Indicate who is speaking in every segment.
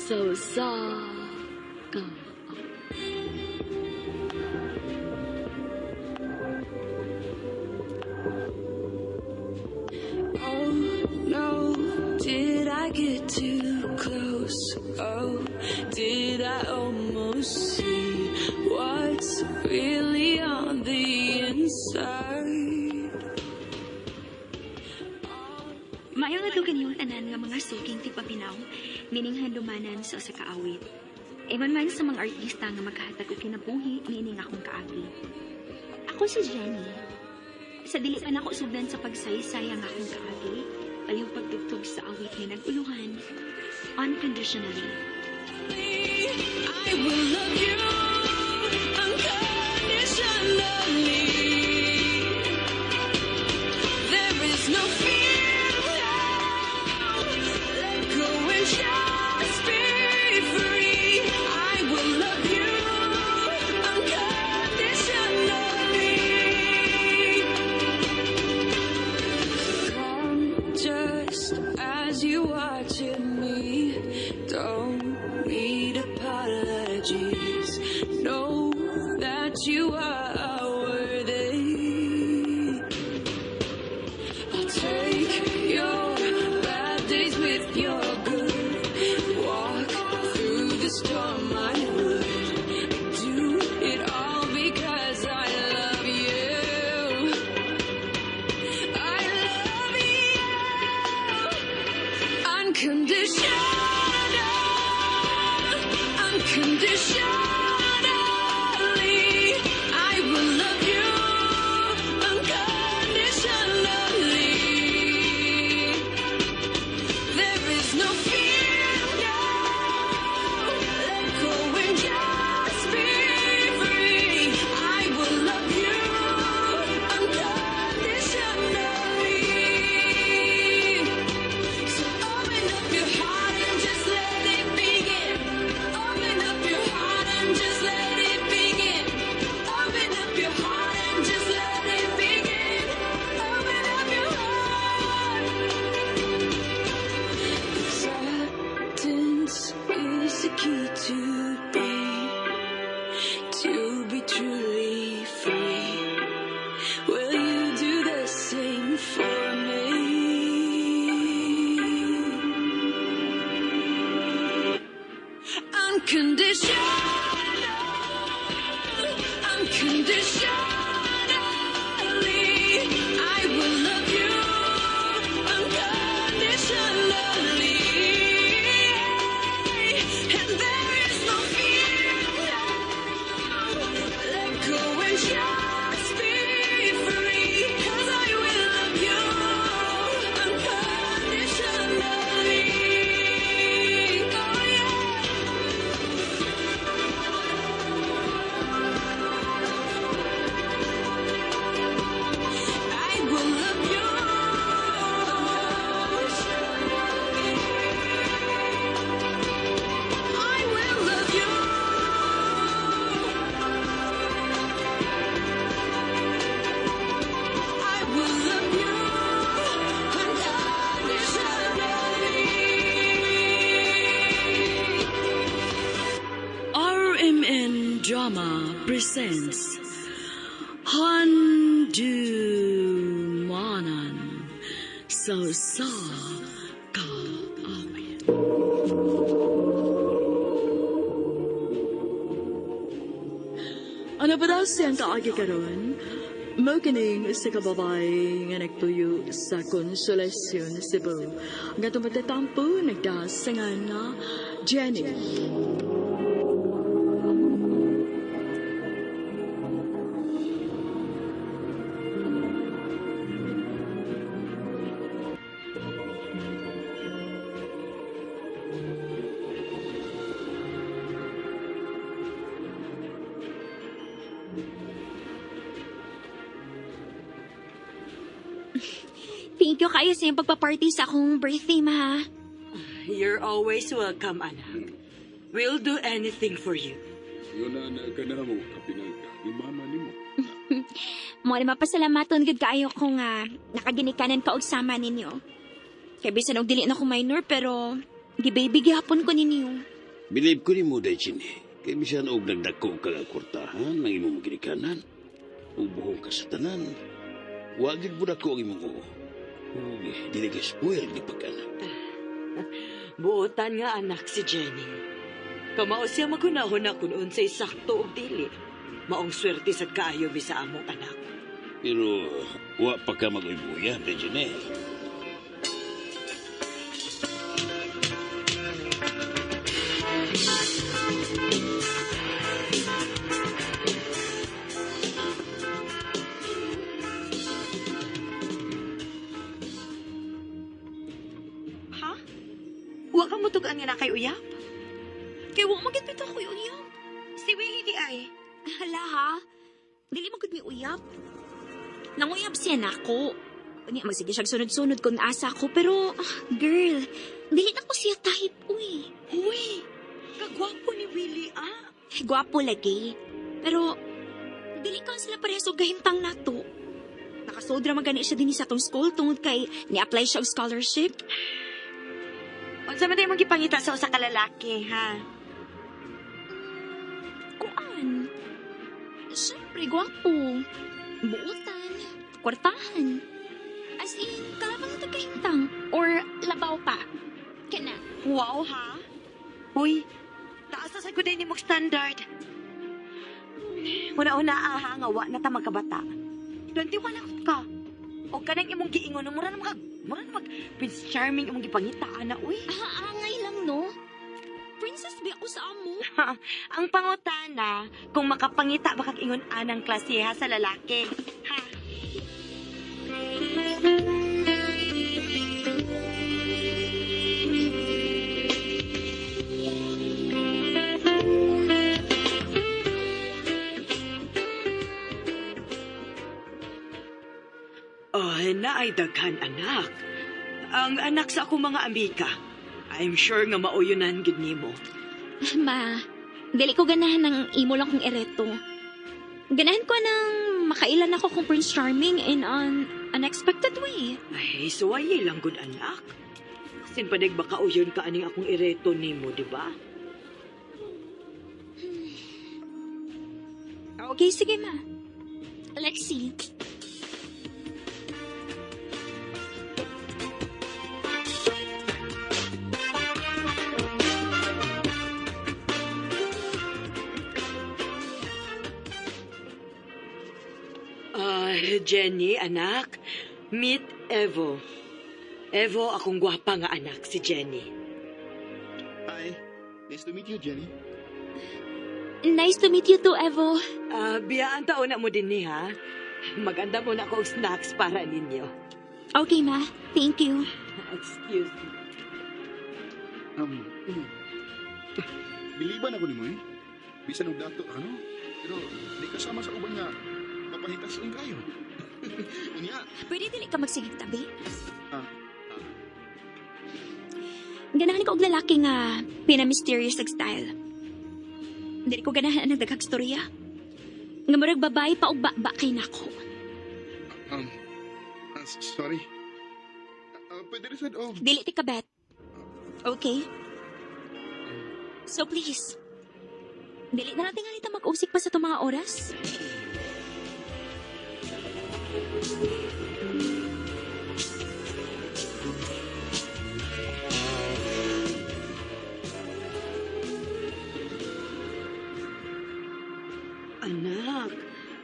Speaker 1: So sa ka.
Speaker 2: Oh no, did I get too close? Oh, did I almost see what's really on the inside?
Speaker 3: Maayo nga dugan yung tanan nga mga suging tigpapinaw, meaning handumanan sa usa ka awit. Ewan man sa mga artista nga magkahatag og kinabuhi, meaning akong kaagi. Ako si Jenny. Sa dili pa nako sugdan sa pagsaysay ang akong kaagi, palihog pagtugtog sa awit nga naguluhan, unconditionally.
Speaker 2: I will love you unconditionally. There is no fear now. Let go and just be free. I will love you unconditionally. Come just as you watching me. Don't need apologies. Know that you are worthy. I'll take your bad days with your good. Walk through the storm I would. Do it all because I love you. I love you unconditional. Unconditionally, I will love you unconditionally. There is no fear now. Let go and just be free. I will love you unconditionally. So open up your heart and just let it begin. Open up your heart and just let it begin. Open up your heart and just let it begin. Open up your heart. Acceptance is the key to be truly free. Will you do the same for me? Unconditionally, I will love you unconditionally. And there is no fear now. Let go and just be free. 'Cause I will love you unconditionally. Oh yeah. I will love you. I will love you. I will love you unconditionally.
Speaker 1: RMN Drama presents Handumanan So sa ka awit. Ano ba daw siyang kaagi karon? Mao kining sa kababay nga nagtuyo sa Consolacion, Cebu. Nga tumatatampo nagdasangan nga Jenny.
Speaker 3: Thank you kayo sa iyong pagpaparty sa akong birthday, ma.
Speaker 4: You're always welcome, anak. We'll do anything for you.
Speaker 5: Yun na ganahan mo, kapinagka, ni mama ni mo.
Speaker 3: Mo na mapasalamaton gud kaayo ko nga nakaginikanan ka og sama ninyo. Kay bisan og dili na ko minor pero gibaby gihapon ko ninyo.
Speaker 6: Believe ko ni mo, Daychini. Kaya bisan og nagdako ka nga kwartahan ng imong ginikanan. Ubuhong ka sa tanan. Wagid mo na ko ang imong oo. Ug dili ka spoil ni pagkanak.
Speaker 4: Buotan nga anak si Jenny. Kamao siya magunahon na kung unsay sakto og dili. Maong swerte sa kaayo bisa among anak.
Speaker 6: Pero wa pa ka mag-uybuya, Daychini.
Speaker 7: Ha? Huwag kang mutugaan nga na kay Uyap.
Speaker 3: Kaya wa magipito ko uyab.
Speaker 7: Si Willie di ay.
Speaker 3: Hala ha? Dili mo gud mi uyab. Nanguyab siya nako. Unya magsige siya sunod-sunod kung asa ko pero girl, dili na ko siya type uy.
Speaker 7: Uy, kagwapo ni Willie ah.
Speaker 3: Gwapo lagi. Pero dili ka sila parehas og gahimtang nato. Nakasodra magani siya din sa atong school tungod kay ni-apply siya og scholarship.
Speaker 7: Unsa man tayo magipangita sa usa ka lalaki, ha?
Speaker 3: Kuan? Siyempre, gwapo. Buutan. Kwartahan. As in, kalabang na tagkahintang. Or labaw pa. Kana.
Speaker 7: Wow, ha? Uy, taas na sa kuday ni mong standard. Una-una, aha, nga wa na ta magkabata. 21 ako ka. O kanang imong giingon, mura na Prince Charming imong gipangitaan na, uy.
Speaker 3: Angay lang, no? Princess, bi ako sa amo.
Speaker 7: Ang pangutana, kung makapangita ba kag ingon anang klasiha sa lalaki. Ha?
Speaker 4: Na ay daghan anak. Ang anak sa akong mga amika. I'm sure nga mauyonan gid nimo.
Speaker 3: Ma, dili ko ganahan ng imo lang kong ereto. Ganahan ko nang makailan ako kung Prince Charming in an unexpected way.
Speaker 4: Ay, suwaye lang gud anak. Sin panig baka uyon ka aning akong ireto nimo, di ba?
Speaker 3: Okay, sige ma. Let's see.
Speaker 4: Jenny, anak, meet Evo. Evo, akong gwapa nga anak, si Jenny.
Speaker 8: Hi. Nice to meet you, Jenny.
Speaker 3: Nice to meet you too, Evo.
Speaker 4: Biyaan taon na mo din ni, ha? Maganda mo na akong snacks para ninyo.
Speaker 3: Okay, ma. Thank you.
Speaker 4: Excuse me.
Speaker 8: Biliban ako ni mo eh. Bisan og dato, ano? Pero di kasama sa uban nga mapahitas ang kayo. Unya.
Speaker 3: Pwede dili ka magsigig tabi? Ganahan ko og lalaki nga pina-mysterious ag style. Dili ko ganahan ang daghang storya. Nga murag babae pa og ba kay nako.
Speaker 8: Sorry. Pwede rin sad,
Speaker 3: Dili ti ka bet. Okay? So please, dili na natin nga mag-usik pa sa itong mga oras.
Speaker 4: Anak,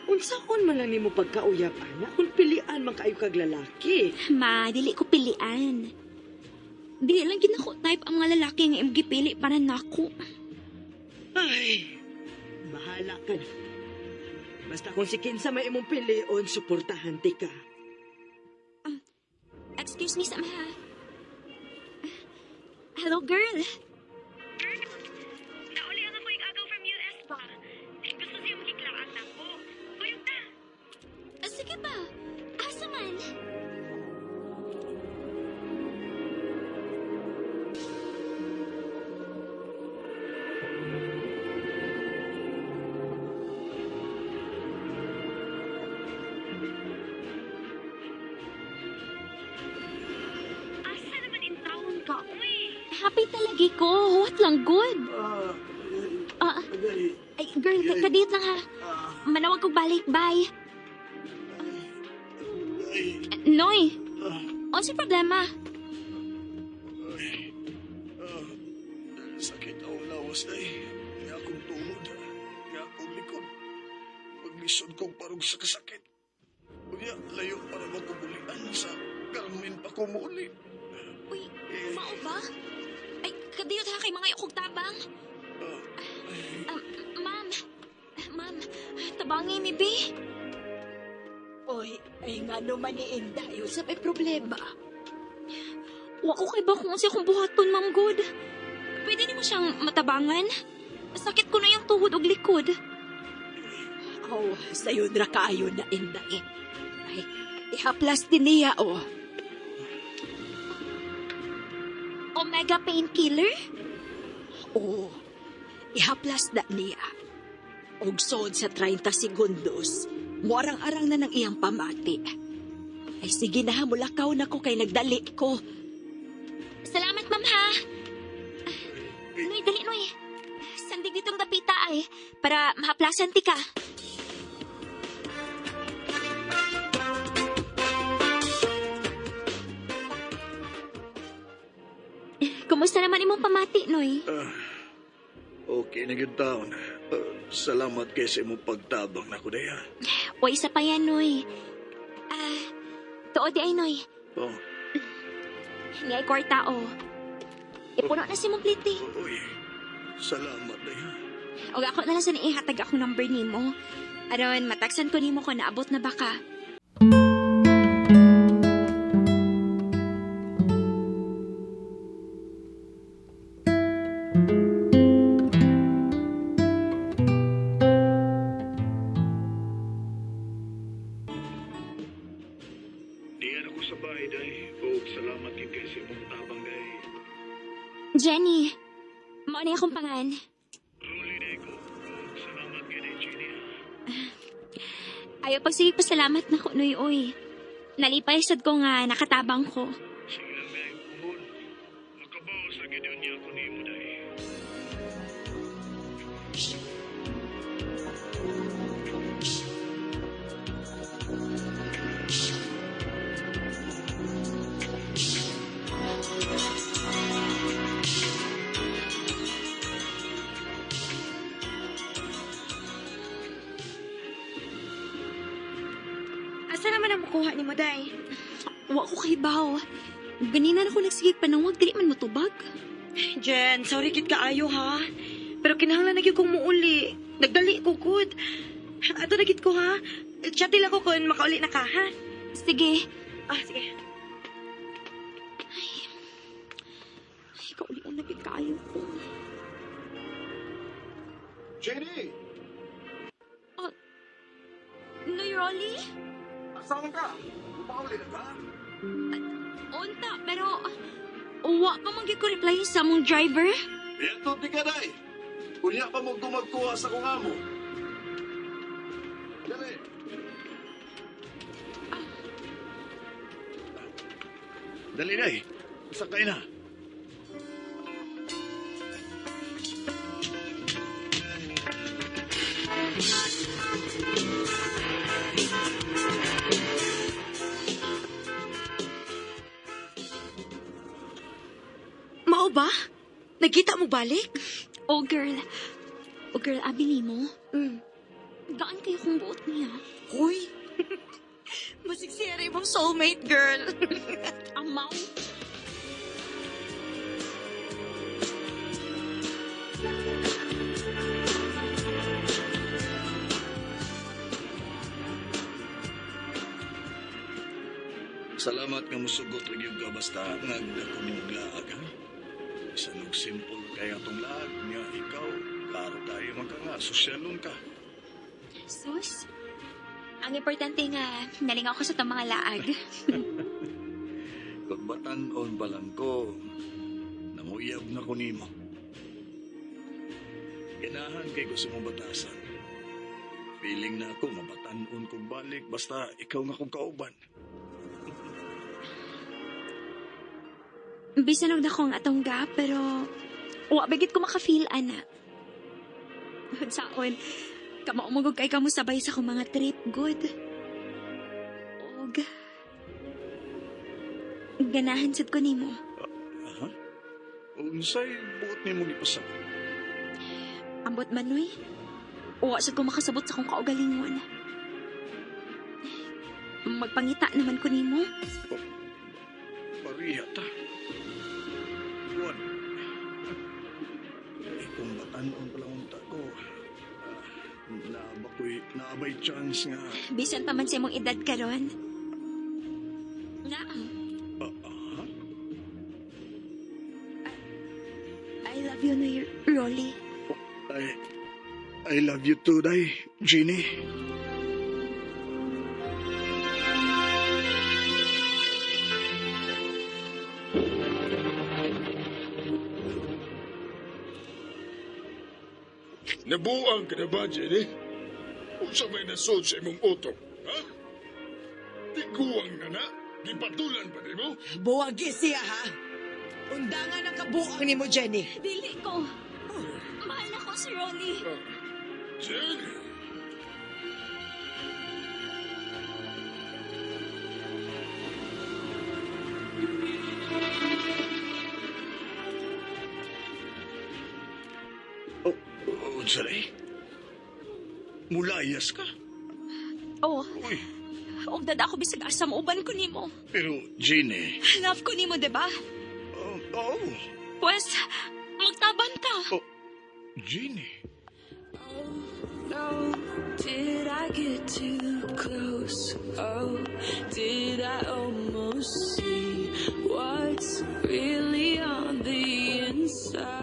Speaker 4: unsa kon man lang nimo pagkauyab, anak, kung pilian man kayo kag lalaki.
Speaker 3: Ma, dili ko pilian. Dili lang ginako type ang mga lalaki nga imong gipili para nako.
Speaker 4: Ay, bahala ka na. Basta kung si kinsa may imong pilion, suportahan ti ka.
Speaker 3: Excuse me, Sam, ha? Hello, girl.
Speaker 7: Nauli ang ako agaw from US pa. Gusto siya magkiklaan na ko. Uyog na.
Speaker 3: Sige ba? Asa man?
Speaker 7: Asa naman in town ka, uy.
Speaker 3: Happy Apay talagi ko. What lang good? Ay, girl, kadit lang ha. Manawag ko balik, bye. Noy, ano si problema?
Speaker 8: Sakit ang lawas ay. Nga akong tuhod. Nga akong likod. Paglisod kong parang sa kasakit. Unya, layo para makubulian sa karmin pa ko muli.
Speaker 3: Uy, mao ba? Ay, kadiyot ha kay mga yukog tabang. Ma'am, tabangi mi, be.
Speaker 7: Oy, ay nga naman ni Inday, sa may problema.
Speaker 3: Wa ko kay ba kung siya kung buhaton, Ma'am Good. Pwede ni mo siyang matabangan? Sakit ko na yung tuhod ug likod.
Speaker 7: Oh, sayo na kaayo na Inday. Ay, ihaplas din niya, oh.
Speaker 3: Omega painkiller?
Speaker 7: Oo, ihaplas na niya. Og sod sa 30 segundos, muarang-arang na ng iyang pamati. Ay sige na, mulakaw na ko kay nagdali ko.
Speaker 3: Salamat, Ma'am, ha? Noy, dali, Noy. Sandig ditong dapita ay, para mahaplasan ti ka. Kumusta naman imong pamati, Noy?
Speaker 8: Okay na yun taon. Salamat kay sa imong pagtabang na ko daya.
Speaker 3: O isa pa yan, Noy. Tuod di ay, Noy.
Speaker 8: Oh,
Speaker 3: Ni ay kwarta, o. Ipuno na si mong pliti.
Speaker 8: uy. Salamat daya.
Speaker 3: O ako na lang sa niihatag akong number nimo. Aron, mataksan ko nimo ko naabot na baka.
Speaker 8: Diyan ako sa bahay day. Salamat kay sa imong tabang day.
Speaker 3: Jenny, mo na akong pangan.
Speaker 8: Rolly day ko. Salamat kay day, Jenny.
Speaker 3: Ayaw pagsige pasalamat na ko, Noy, oy. Nalipay sad ko nga nakatabang ko.
Speaker 8: Sige lang day, puhon. Makabaw sa gidon niya ako ni mo day.
Speaker 7: Asa naman ang makuha ni mo, Day?
Speaker 3: Wa ko kay baw. Ganina na ko nagsigig panawag, dili man matubag.
Speaker 7: Jen, sorry kit kaayo, ha? Pero kinahanglan na gyud kong muuli. Nagdali ko, good. Ato na gid ko, ha? Chat lang ko kung makauli na ka, ha?
Speaker 3: Sige.
Speaker 7: Sige.
Speaker 3: Ay, kaulian na gid kaayo ko.
Speaker 8: Jenny!
Speaker 3: Noy, Rolly?
Speaker 8: Asaman ka? Upauli na ka?
Speaker 3: Unta, pero... wa pa man gyud ko reply sa mong driver.
Speaker 8: Ito di ka day. Kunya pa mo gumagkuha sa kong amo. Dali. Dali day. Sakay na.
Speaker 7: Mao ba? Nagkita mo balik?
Speaker 3: Oh, girl. Oh, girl, abi nimo.
Speaker 7: Mm.
Speaker 3: Gaan kayo kung buot niya.
Speaker 7: Hoy! Masigsiyari mong soulmate, girl.
Speaker 3: Amaw.
Speaker 8: Salamat nga musugot rin yung ka basta nagdako ni maglaag, ha? Isa nung simple kaya itong laag niya ikaw. Klaro tayo nga, sosyalon ka.
Speaker 3: Sus. Ang importante nga, nalingaw ko sa itong mga laag.
Speaker 8: Kung batanon pa lang ko, nanguyab na ko nimo. Ganahan kay gusto mong batasan. Feeling na ako, mabatanon kong balik, basta ikaw nga kong kauban.
Speaker 3: Bisan og dako ang atong gap, pero wa bagit ko maka-feel, ana. Saon, kamaumugog kay kamo sabay sa akong mga trip, good. Og, ganahan sad ko nimo.
Speaker 8: Unsay buot ni mo gipasab?
Speaker 3: Ambot man, uy. Wa sad ko makasabot sa akong kaugalingon. Magpangita naman ko nimo.
Speaker 8: Pariha ta. Juan. Ay, kung batanon pala unta ko. Naabay chance nga.
Speaker 3: Bisan pa man sa imong edad karon. Nga. I love you, na Rolly.
Speaker 8: I love you too, Day, Jeannie.
Speaker 5: Nabuang ka na ba, Jenny? Unsa may nasod sa imong utok, ha? Tiguang na na? Gipatulan pa di mo?
Speaker 4: Buwagi siya, ha? Undangan ang kabuang ni mo, Jenny.
Speaker 3: Dili ko. Mahal na ko si Rolly.
Speaker 5: Jenny!
Speaker 8: Unsalay? Mulayas ka?
Speaker 3: Oh,
Speaker 8: Uy,
Speaker 3: og dada ako bisag asa uban ko nimo.
Speaker 8: pero Jeannie...
Speaker 3: Love ko nimo, diba?
Speaker 8: Oh,
Speaker 3: Pues, magtaban ta.
Speaker 8: Jeannie.
Speaker 2: No, did I get too close? Oh, did I almost see what's really on the inside?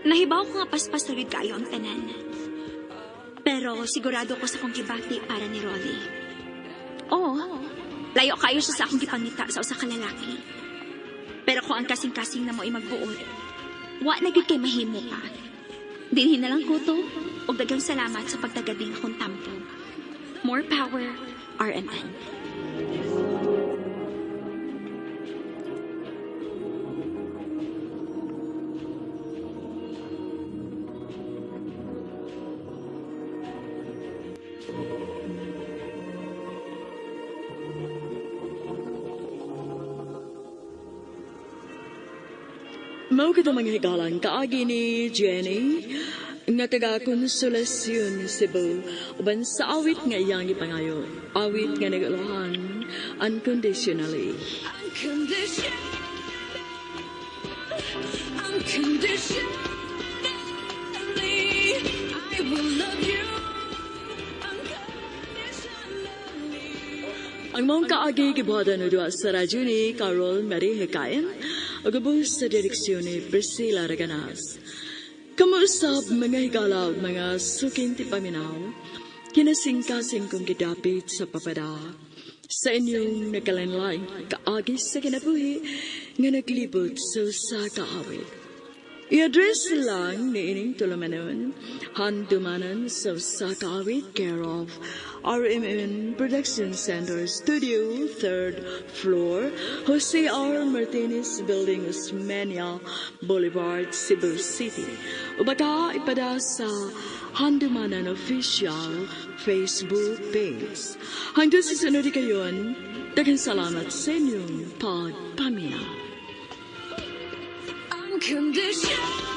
Speaker 3: Nahibaw ko nga paspas na kayo ang tanan. Pero sigurado ko sa kong kibati para ni Rolly. Oo, layo kayo siya sa akong gipangita sa usa ka lalaki. Pero kung ang kasing-kasing na mo ay magbuod, wa na gid kay mahimo pa. Dinhin na lang ko to, og daghang salamat sa pagtagading akong tampo. More power, RMN.
Speaker 1: Mao kita mga higalang kaagi ni Jenny nga taga Konsolasyon Cebu uban sa awit nga iyang gipangayo. Awit nga nagalohan unconditionally.
Speaker 2: Unconditionally, I will love you.
Speaker 1: Ang mong kaagi gibuhatan no duwa sa radyo ni Carol Marie Hikayan ug ubos sa direksyon ni Priscilla Raganas. Kamuusab mga higala ug mga suking tipaminaw, kinasing-kasing kong gidapit sa papada sa inyong nakalanlaing kaagi sa kinabuhi nga naglibot sa kaawit. I-address lang ni ining tulumanon, handumanan sa kaawit care of RMN Production Center Studio, 3rd floor, Jose R. Martinez Building, Osmeña Boulevard, Cebu City. Ubaka ipada sa Handumanan Official Facebook page. Hanggang sa sunod kayon, daghang salamat sa inyong pagpamina.
Speaker 2: Unconditional.